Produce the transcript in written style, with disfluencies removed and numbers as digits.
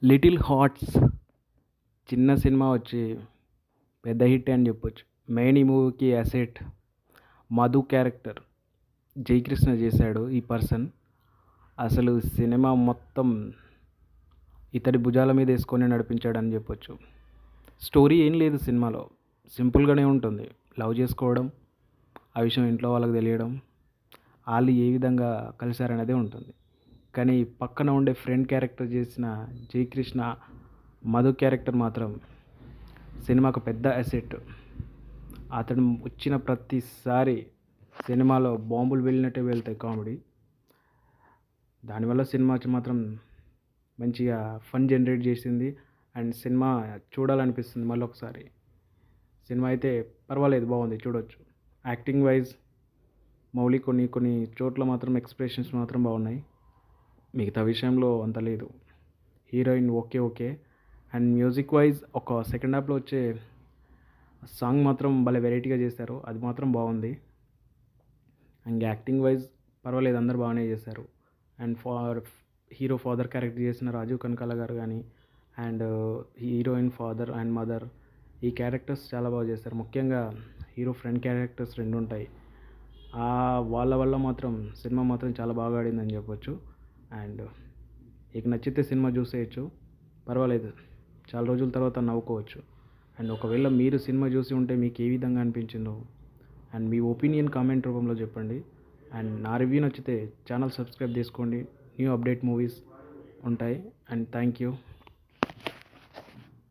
Little hearts చిన్న cinema వచ్చి పెద్ద హిట్ అని చెప్పొచ్చు. మెయిన్ ఈ మూవీకి అసెట్ మధు క్యారెక్టర్ జయకృష్ణ చేశాడు. ఈ పర్సన్ అసలు సినిమా మొత్తం ఇతడి భుజాల మీద వేసుకొని నడిపించాడని చెప్పొచ్చు. స్టోరీ ఏం లేదు సినిమాలో, సింపుల్గానే ఉంటుంది. లవ్ చేసుకోవడం, ఆ విషయం ఇంట్లో వాళ్ళకి తెలియడం, వాళ్ళు ఏ విధంగా కలిశారనేదే ఉంటుంది. కానీ పక్కన ఉండే ఫ్రెండ్ క్యారెక్టర్ చేసిన జయకృష్ణ మధు క్యారెక్టర్ మాత్రం సినిమాకు పెద్ద అసెట్. అతను వచ్చిన ప్రతిసారి సినిమాలో బాంబులు వెళ్ళినట్టే వెళ్తాయి కామెడీ. దానివల్ల సినిమా మాత్రం మంచిగా ఫన్ జనరేట్ చేసింది అండ్ సినిమా చూడాలనిపిస్తుంది మళ్ళీ ఒకసారి. సినిమా అయితే పర్వాలేదు, బాగుంది, చూడొచ్చు. యాక్టింగ్ వైజ్ మౌలి కొన్ని కొన్ని చోట్ల మాత్రం ఎక్స్ప్రెషన్స్ మాత్రం బాగున్నాయి, మిగతా విషయంలో అంత లేదు. Heroine okay okay. And music wise ఒక సెకండ్ హాఫ్లో వచ్చే సాంగ్ మాత్రం భలే వెరైటీగా చేశారు, అది మాత్రం బాగుంది. అండ్ యాక్టింగ్ వైజ్ పర్వాలేదు, అందరు బాగానే చేశారు. అండ్ హీరో ఫాదర్ క్యారెక్టర్ చేసిన రాజీవ్ కనకాల గారు కానీ and heroine father and mother, ఈ క్యారెక్టర్స్ చాలా బాగా చేశారు. ముఖ్యంగా హీరో ఫ్రెండ్ క్యారెక్టర్స్ రెండు ఉంటాయి, వాళ్ళ వల్ల మాత్రం సినిమా మాత్రం చాలా బాగా ఆడిందని చెప్పొచ్చు. అండ్ మీకు నచ్చితే సినిమా చూసేయచ్చు, పర్వాలేదు, చాలా రోజుల తర్వాత నవ్వుకోవచ్చు. అండ్ ఒకవేళ మీరు సినిమా చూసి ఉంటే మీకు ఏ విధంగా అనిపించిందో అండ్ మీ ఒపీనియన్ కామెంట్ రూపంలో చెప్పండి. అండ్ నా రివ్యూ నచ్చితే ఛానల్ సబ్స్క్రైబ్ చేసుకోండి, న్యూ అప్డేట్ మూవీస్ ఉంటాయి. And thank you.